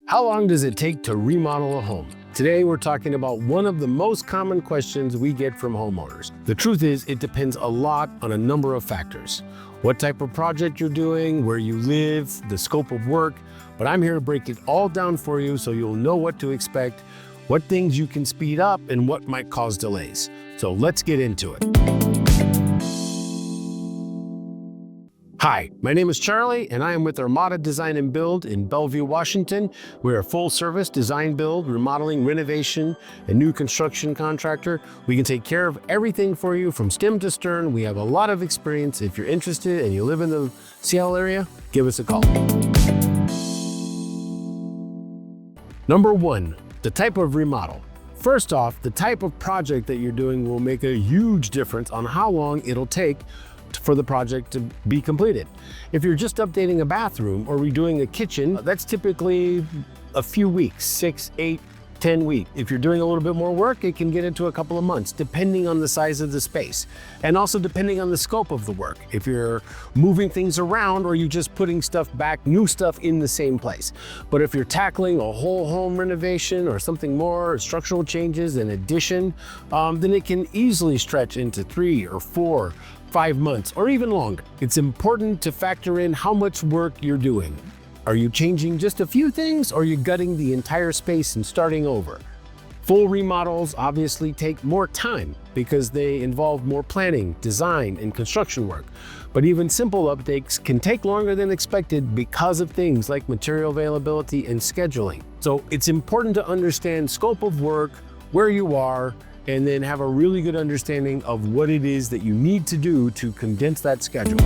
How long does it take to remodel a home? Today, we're talking about one of the most common questions we get from homeowners. The truth is, it depends a lot on a number of factors. What type of project you're doing, where you live, the scope of work, but I'm here to break it all down for you so you'll know what to expect, what things you can speed up, and what might cause delays. So let's get into it. Hi, my name is Charlie, and I am with Armada Design Build in Bellevue, Washington. We're a full-service design build, remodeling, renovation, and new construction contractor. We can take care of everything for you from stem to stern. We have a lot of experience. If you're interested and you live in the Seattle area, give us a call. Number one, the type of remodel. First off, the type of project that you're doing will make a huge difference on how long it'll take for the project to be completed. If you're just updating a bathroom or redoing a kitchen, that's typically a few weeks, 6, 8, 10 weeks. If you're doing a little bit more work, it can get into a couple of months, depending on the size of the space, and also depending on the scope of the work. If you're moving things around or you're just putting stuff back, new stuff in the same place. But if you're tackling a whole home renovation or something more, structural changes, an addition, then it can easily stretch into 3 or 4, 5 months, or even longer. It's important to factor in how much work you're doing. Are you changing just a few things, or are you gutting the entire space and starting over? Full remodels obviously take more time because they involve more planning, design, and construction work. But even simple updates can take longer than expected because of things like material availability and scheduling. So it's important to understand scope of work, where you are, and then have a really good understanding of what it is that you need to do to condense that schedule.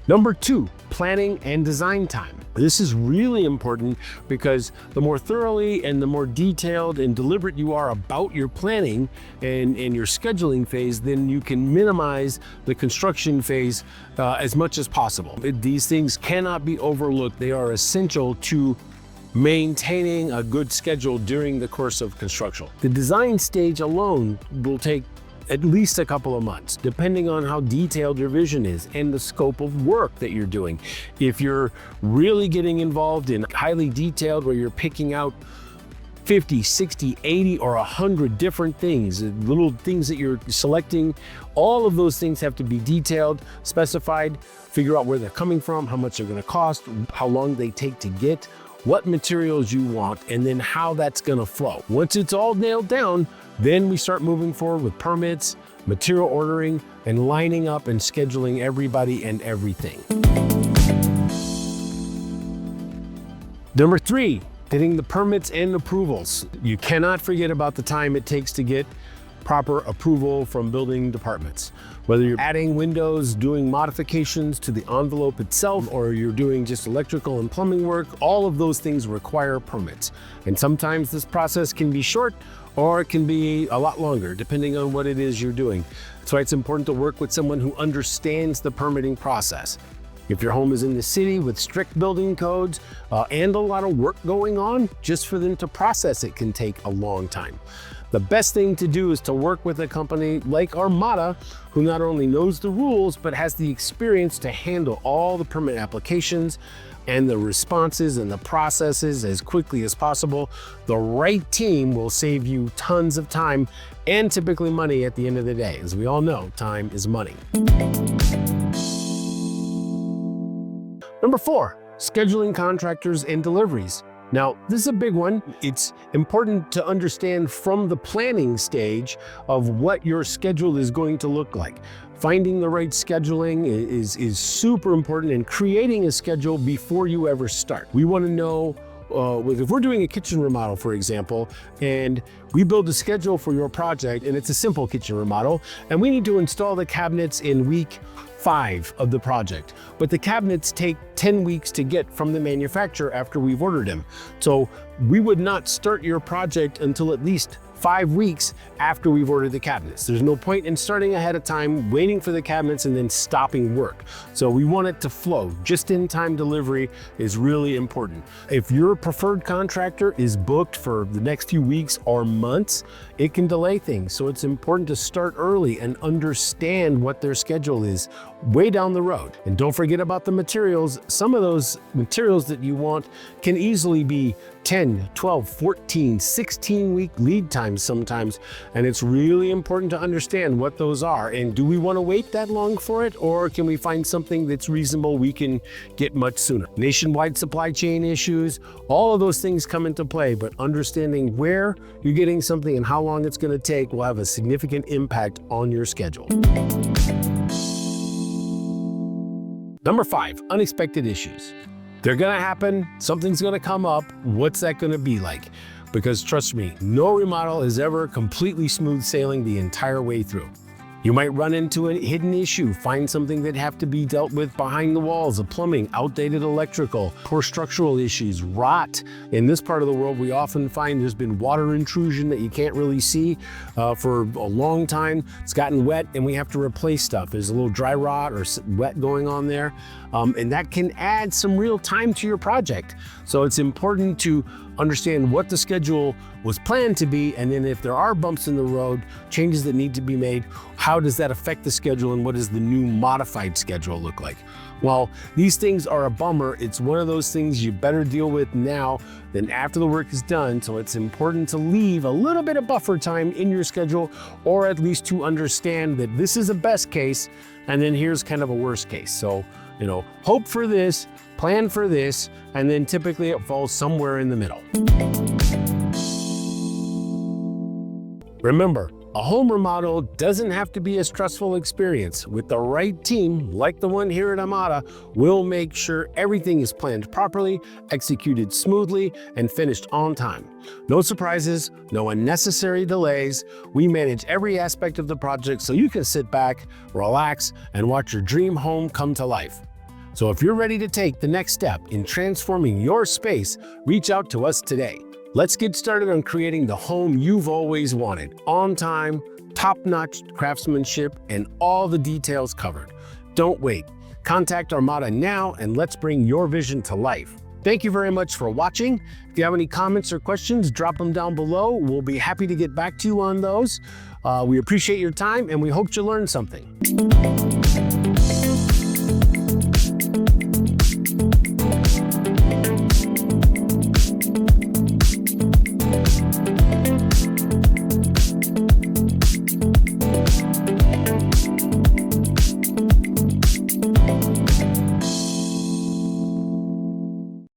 Number 2, planning and design time. This is really important because the more thoroughly and the more detailed and deliberate you are about your planning and your scheduling phase, then you can minimize the construction phase as much as possible. These things cannot be overlooked. They are essential to maintaining a good schedule during the course of construction. The design stage alone will take at least a couple of months, depending on how detailed your vision is and the scope of work that you're doing. If you're really getting involved in highly detailed, where you're picking out 50, 60, 80, or 100 different things, little things that you're selecting, all of those things have to be detailed, specified, figure out where they're coming from, how much they're gonna cost, how long they take to get, what materials you want, and then how that's gonna flow. Once it's all nailed down, then we start moving forward with permits, material ordering, and lining up and scheduling everybody and everything. Number 3, getting the permits and approvals. You cannot forget about the time it takes to get proper approval from building departments. Whether you're adding windows, doing modifications to the envelope itself, or you're doing just electrical and plumbing work, all of those things require permits. And sometimes this process can be short, or it can be a lot longer, depending on what it is you're doing. That's why it's important to work with someone who understands the permitting process. If your home is in the city with strict building codes and a lot of work going on, just for them to process it can take a long time. The best thing to do is to work with a company like Armada, who not only knows the rules, but has the experience to handle all the permit applications and the responses and the processes as quickly as possible. The right team will save you tons of time and typically money at the end of the day. As we all know, time is money. Number 4, scheduling contractors and deliveries. Now, this is a big one. It's important to understand from the planning stage of what your schedule is going to look like. Finding the right scheduling is super important, and creating a schedule before you ever start. We want to know if we're doing a kitchen remodel, for example, and we build a schedule for your project, and it's a simple kitchen remodel, and we need to install the cabinets in week 5 of the project. But the cabinets take 10 weeks to get from the manufacturer after we've ordered them. So we would not start your project until at least 5 weeks after we've ordered the cabinets. There's no point in starting ahead of time, waiting for the cabinets, and then stopping work. So we want it to flow. Just-in-time delivery is really important. If your preferred contractor is booked for the next few weeks or months, it can delay things. So it's important to start early and understand what their schedule is way down the road. And don't forget about the materials. Some of those materials that you want can easily be 10, 12, 14, 16-week lead times sometimes. And it's really important to understand what those are. And do we want to wait that long for it? Or can we find something that's reasonable we can get much sooner? Nationwide supply chain issues, all of those things come into play, but understanding where you're getting something and how long it's going to take will have a significant impact on your schedule. Number 5, unexpected issues. They're gonna happen, something's gonna come up. What's that gonna be like? Because trust me, no remodel is ever completely smooth sailing the entire way through. You might run into a hidden issue, find something that have to be dealt with behind the walls, of plumbing, outdated electrical, poor structural issues, rot. In this part of the world, we often find there's been water intrusion that you can't really see for a long time. It's gotten wet and we have to replace stuff. There's a little dry rot or wet going on there. And that can add some real time to your project. So it's important to understand what the schedule was planned to be, and then if there are bumps in the road, changes that need to be made, how does that affect the schedule and what does the new modified schedule look like? Well, these things are a bummer. It's one of those things you better deal with now than after the work is done. So it's important to leave a little bit of buffer time in your schedule, or at least to understand that this is a best case, and then here's kind of a worst case. So, hope for this, plan for this, and then typically it falls somewhere in the middle. Remember, a home remodel doesn't have to be a stressful experience. With the right team, like the one here at Armada, we'll make sure everything is planned properly, executed smoothly, and finished on time. No surprises, no unnecessary delays. We manage every aspect of the project so you can sit back, relax, and watch your dream home come to life. So if you're ready to take the next step in transforming your space, reach out to us today. Let's get started on creating the home you've always wanted, on time, top-notch craftsmanship, and all the details covered. Don't wait. Contact Armada now and let's bring your vision to life. Thank you very much for watching. If you have any comments or questions, drop them down below. We'll be happy to get back to you on those. We appreciate your time and we hope you learned something.